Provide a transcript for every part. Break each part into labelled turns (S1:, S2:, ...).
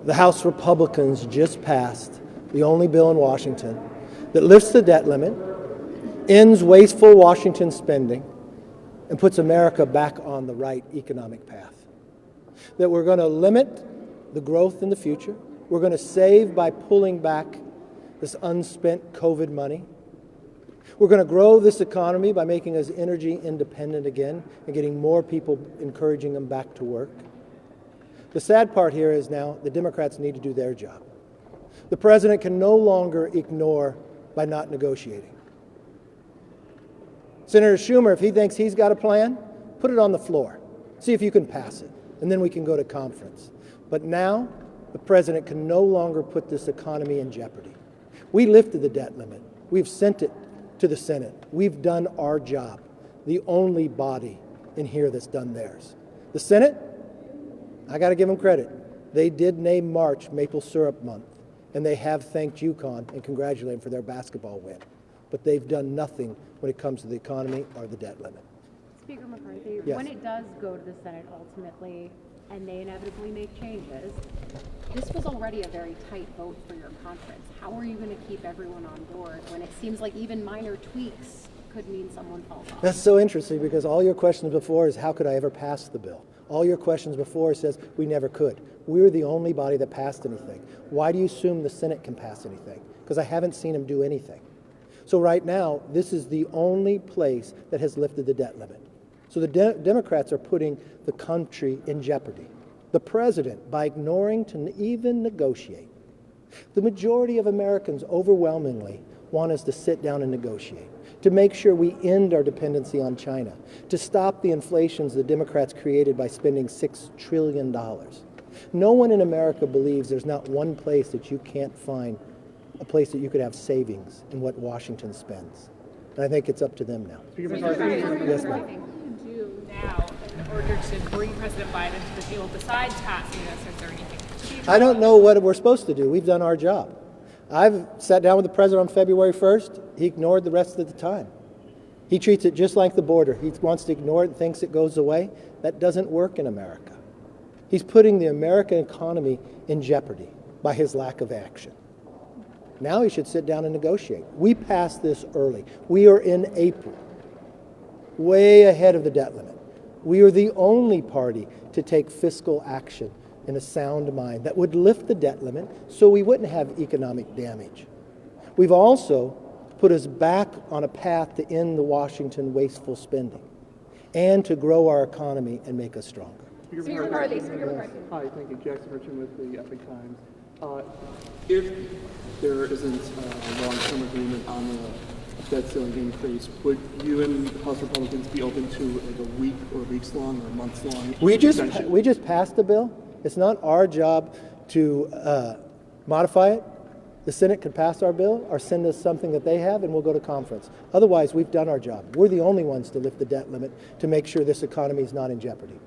S1: The House Republicans just passed the only bill in Washington that lifts the debt limit, ends wasteful Washington spending, and puts America back on the right economic path. That we're going to limit the growth in the future. We're going to save by pulling back this unspent COVID money. We're going to grow this economy by making us energy independent again and getting more people, encouraging them back to work. The sad part here is now the Democrats need to do their job. The president can no longer ignore by not negotiating. Senator Schumer, if he thinks he's got a plan, put it on the floor. See if you can pass it, and then we can go to conference. But now, the president can no longer put this economy in jeopardy. We lifted the debt limit. We've sent it to the Senate. We've done our job, the only body in here that's done theirs. The Senate, I got to give them credit. They did name March Maple Syrup Month, and they have thanked UConn and congratulated them for their basketball win. But they've done nothing when it comes to the economy or the debt limit.
S2: Speaker McCarthy,
S1: yes.
S2: When it does go to the Senate ultimately, and they inevitably make changes, this was already a very tight vote for your conference. How are you going to keep everyone on board when it seems like even minor tweaks could mean someone falls off?
S1: That's so interesting because all your questions before is how could I ever pass the bill? All your questions before says we never could. We're the only body that passed anything. Why do you assume the Senate can pass anything? Because I haven't seen them do anything. So right now, this is the only place that has lifted the debt limit. So the Democrats are putting the country in jeopardy. The president, by ignoring to even negotiate. The majority of Americans overwhelmingly want us to sit down and negotiate, to make sure we end our dependency on China, to stop the inflations the Democrats created by spending $6 trillion. No one in America believes there's not one place that you can't find a place that you could have savings in what Washington spends. And I think it's up to them now. Yes, ma'am.
S3: Now in order to bring President Biden to the table besides passing this? Is there anything?
S1: I don't know what we're supposed to do. We've done our job. I've sat down with the president on February 1st. He ignored the rest of the time. He treats it just like the border. He wants to ignore it and thinks it goes away. That doesn't work in America. He's putting the American economy in jeopardy by his lack of action. Now he should sit down and negotiate. We passed this early. We are in April, way ahead of the debt limit. We are the only party to take fiscal action in a sound mind that would lift the debt limit so we wouldn't have economic damage. We've also put us back on a path to end the Washington wasteful spending and to grow our economy and make us stronger.
S3: Speaker McCarthy.
S4: Hi, thank you. Jackson Richard with the Epic Times. If there isn't a long-term agreement on the debt ceiling increase, would you and House Republicans be open to like a week or weeks long or months long?
S1: We just passed the bill. It's not our job to modify it. The Senate could pass our bill or send us something that they have and we'll go to conference. Otherwise, we've done our job. We're the only ones to lift the debt limit to make sure this economy is not in jeopardy.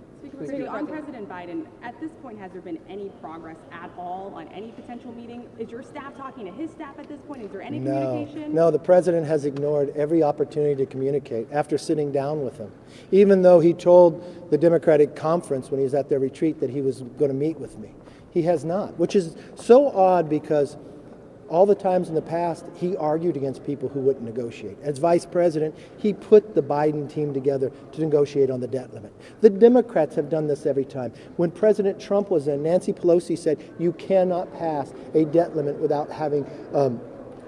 S5: So on President Biden, at this point, has there been any progress at all on any potential meeting? Is your staff talking to his staff at this point? Is there any communication?
S1: No, the president has ignored every opportunity to communicate after sitting down with him, even though he told the Democratic conference when he was at their retreat that he was going to meet with me. He has not, which is so odd because all the times in the past, he argued against people who wouldn't negotiate. As vice president, he put the Biden team together to negotiate on the debt limit. The Democrats have done this every time. When President Trump was in, Nancy Pelosi said, you cannot pass a debt limit without having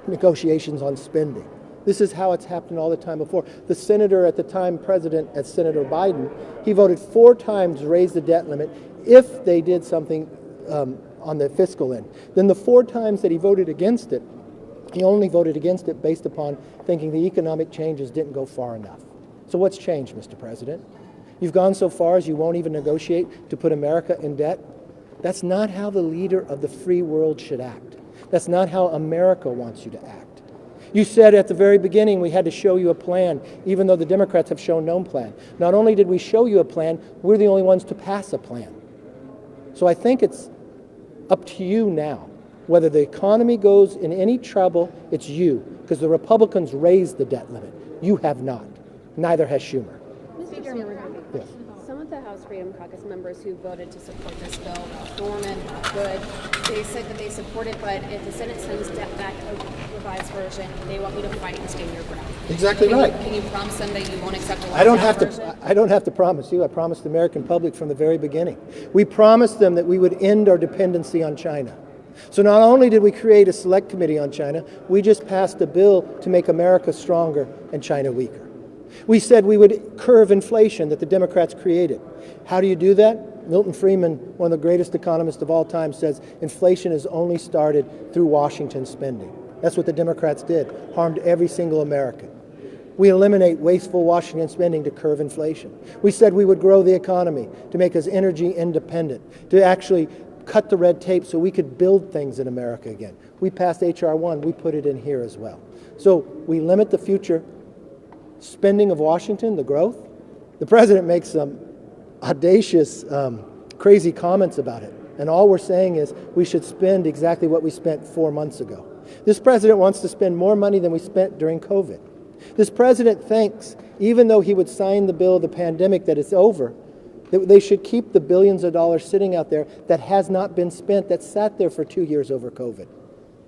S1: negotiations on spending. This is how it's happened all the time before. The senator at the time, president, as Senator Biden, he voted 4 times to raise the debt limit if they did something on the fiscal end. Then the 4 times that he voted against it, he only voted against it based upon thinking the economic changes didn't go far enough. So what's changed, Mr. President? You've gone so far as you won't even negotiate to put America in debt? That's not how the leader of the free world should act. That's not how America wants you to act. You said at the very beginning we had to show you a plan, even though the Democrats have shown no plan. Not only did we show you a plan, we're the only ones to pass a plan. So I think it's up to you now. Whether the economy goes in any trouble, it's you, because the Republicans raised the debt limit. You have not. Neither has Schumer.
S2: Speaker,
S1: Yes.
S6: some of the House Freedom Caucus members who voted to support this bill, Norman, Good, they said that they support it, but if the Senate sends back a revised version, they want me to fight and stand your ground.
S1: Exactly right.
S6: Can you promise them that you won't accept the
S1: I don't have to promise you. I promised the American public from the very beginning. We promised them that we would end our dependency on China. So not only did we create a select committee on China, we just passed a bill to make America stronger and China weaker. We said we would curb inflation that the Democrats created. How do you do that? Milton Friedman, one of the greatest economists of all time, says inflation is only started through Washington spending. That's what the Democrats did, harmed every single American. We eliminate wasteful Washington spending to curb inflation. We said we would grow the economy to make us energy independent, to actually cut the red tape so we could build things in America again. We passed H.R. 1, we put it in here as well. So we limit the future spending of Washington, the growth. The president makes some audacious, crazy comments about it. And all we're saying is we should spend exactly what we spent 4 months ago. This president wants to spend more money than we spent during COVID. This president thinks, even though he would sign the bill of the pandemic that it's over, that they should keep the billions of dollars sitting out there that has not been spent, that sat there for 2 years over COVID.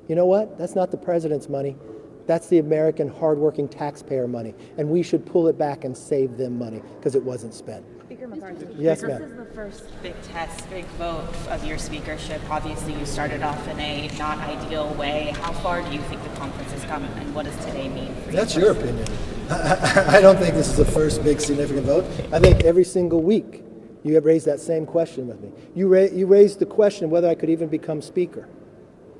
S1: You know what? That's not the president's money. That's the American hardworking taxpayer money. And we should pull it back and save them money because it wasn't spent.
S7: Speaker McCarthy.
S1: Yes,
S7: This
S1: ma'am.
S7: is the first big test, big vote of your speakership. Obviously, you started off in a not ideal way. How far do you think the conference has come, and what does today mean for you?
S1: That's your opinion. I don't think this is the first big significant vote. I think every single week you have raised that same question with me. You raised the question whether I could even become speaker.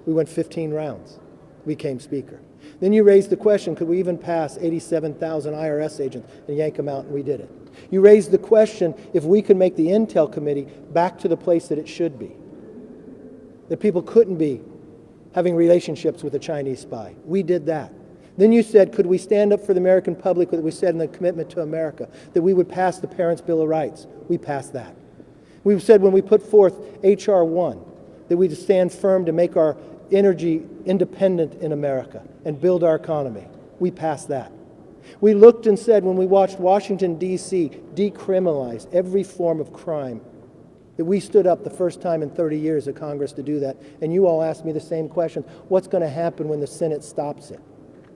S1: We went 15 rounds. We became speaker. Then you raised the question, could we even pass 87,000 IRS agents and yank them out, and we did it. You raised the question if we could make the Intel Committee back to the place that it should be, that people couldn't be having relationships with a Chinese spy. We did that. Then you said, could we stand up for the American public, what we said in the commitment to America, that we would pass the Parents' Bill of Rights. We passed that. We said when we put forth H.R. 1, that we'd stand firm to make our energy independent in America and build our economy. We passed that. We looked and said when we watched Washington, D.C. decriminalize every form of crime, that we stood up the first time in 30 years of Congress to do that. And you all asked me the same question. What's going to happen when the Senate stops it?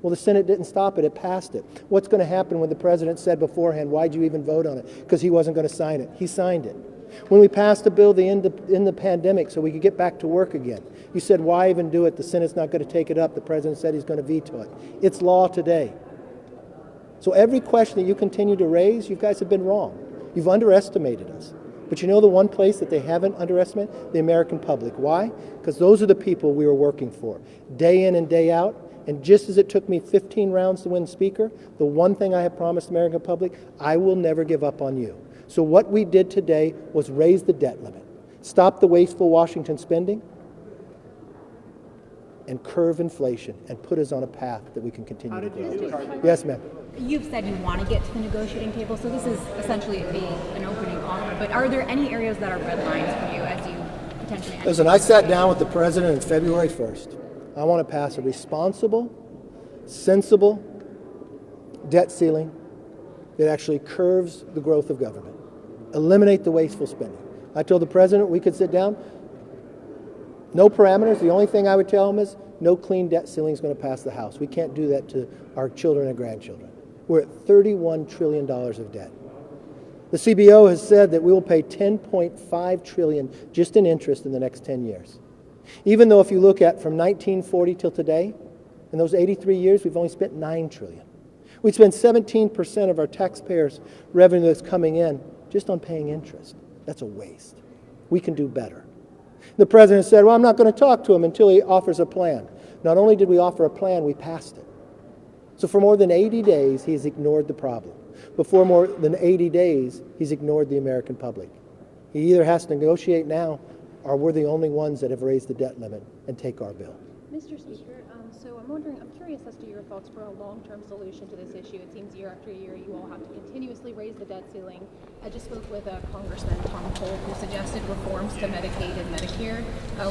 S1: Well, the Senate didn't stop it. It passed it. What's going to happen when the president said beforehand, why'd you even vote on it? Because he wasn't going to sign it. He signed it. When we passed a bill to end the pandemic so we could get back to work again, you said, why even do it? The Senate's not going to take it up. The president said he's going to veto it. It's law today. So every question that you continue to raise, you guys have been wrong. You've underestimated us. But you know the one place that they haven't underestimated? The American public. Why? Because those are the people we were working for, day in and day out. And just as it took me 15 rounds to win Speaker, the one thing I have promised the American public, I will never give up on you. So what we did today was raise the debt limit, stop the wasteful Washington spending, and curb inflation, and put us on a path that we can continue to grow. Yes, ma'am.
S8: You've said you want to get to the negotiating table, so this is essentially an opening offer. But are there any areas that are red lines for you as you potentially enter?
S1: Listen, I sat down with the president on February 1st. I want to pass a responsible, sensible debt ceiling that actually curbs the growth of government. Eliminate the wasteful spending. I told the president we could sit down. No parameters. The only thing I would tell him is no clean debt ceiling is going to pass the House. We can't do that to our children and grandchildren. We're at $31 trillion of debt. The CBO has said that we will pay $10.5 trillion just in interest in the next 10 years. Even though if you look at from 1940 till today, in those 83 years, we've only spent $9 trillion. We spend 17% of our taxpayers' revenue that's coming in just on paying interest. That's a waste. We can do better. The president said, well, I'm not going to talk to him until he offers a plan. Not only did we offer a plan, we passed it. So for more than 80 days, he has ignored the problem. Before more than 80 days, he's ignored the American public. He either has to negotiate now, or we're the only ones that have raised the debt limit and take our bill.
S2: Mr. Speaker, so I'm curious as to your thoughts for a long-term solution to this issue. It seems year after year you all have to continuously raise the debt ceiling. I just spoke with Congressman Tom Cole, who suggested reforms to Medicaid and Medicare.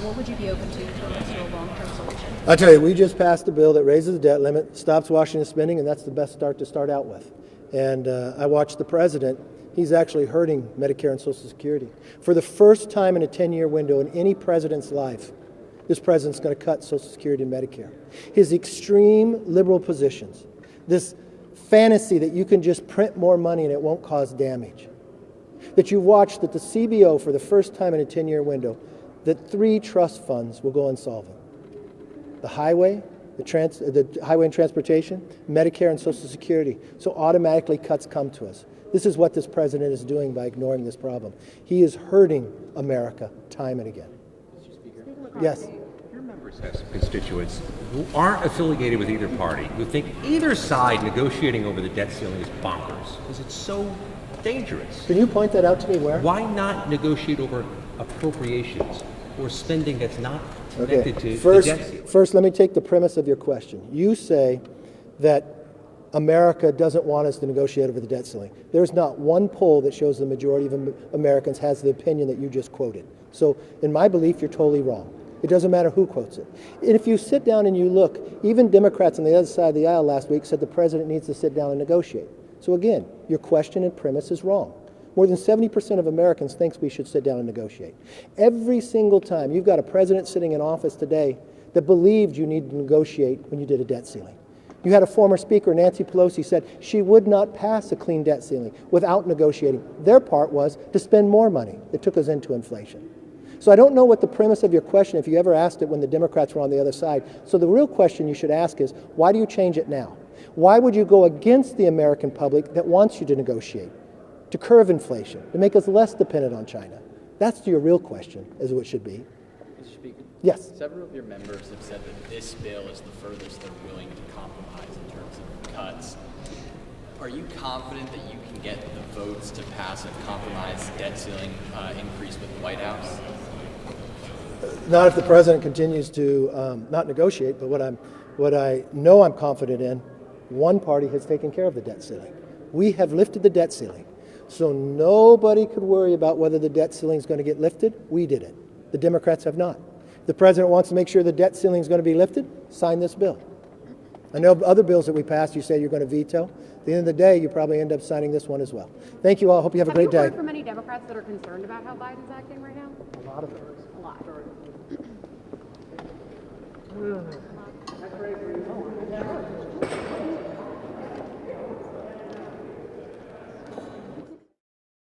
S2: What would you be open to a long-term solution?
S1: I tell you, we just passed a bill that raises the debt limit, stops Washington spending, and that's the best start to start out with. And I watched the president He's actually hurting Medicare and Social Security. For the first time in a 10-year window in any president's life, this president's going to cut Social Security and Medicare. His extreme liberal positions, this fantasy that you can just print more money and it won't cause damage, that you watched that the CBO for the first time in a 10-year window, that 3 trust funds will go insolvent. The highway, the highway and transportation, Medicare and Social Security. So automatically cuts come to us. This is what this president is doing by ignoring this problem. He is hurting America time and again.
S9: Mr. Speaker.
S1: Yes.
S9: Your members have some constituents who aren't affiliated with either party, who think either side negotiating over the debt ceiling is bonkers because it's so dangerous.
S1: Can you point that out to me where?
S9: Why not negotiate over appropriations or spending that's not connected to the debt ceiling?
S1: First, let me take the premise of your question. You say that America doesn't want us to negotiate over the debt ceiling. There's not one poll that shows the majority of Americans has the opinion that you just quoted. So in my belief, you're totally wrong. It doesn't matter who quotes it. And if you sit down and you look, even Democrats on the other side of the aisle last week said the president needs to sit down and negotiate. So again, your question and premise is wrong. More than 70% of Americans thinks we should sit down and negotiate. Every single time, you've got a president sitting in office today that believed you needed to negotiate when you did a debt ceiling. You had a former speaker, Nancy Pelosi, said she would not pass a clean debt ceiling without negotiating. Their part was to spend more money. It took us into inflation. So I don't know what the premise of your question, if you ever asked it when the Democrats were on the other side. So the real question you should ask is, why do you change it now? Why would you go against the American public that wants you to negotiate, to curb inflation, to make us less dependent on China? That's your real question, is what it should be.
S10: Mr. Speaker.
S1: Yes.
S10: Several of your members have said that this bill is the furthest they're willing to compromise in terms of cuts. Are you confident that you can get the votes to pass a compromise debt ceiling increase with the White House?
S1: Not if the president continues to not negotiate, but what I know I'm confident in, one party has taken care of the debt ceiling. We have lifted the debt ceiling. So nobody could worry about whether the debt ceiling is going to get lifted. We did it. The Democrats have not. The president wants to make sure the debt ceiling is going to be lifted. Sign this bill. I know other bills that we passed you say you're going to veto. At the end of the day, you probably end up signing this one as well. Thank you all. Hope you have a great day.
S2: Have you heard from any Democrats that are concerned about how Biden's acting right now?
S1: A lot of them.
S2: A lot.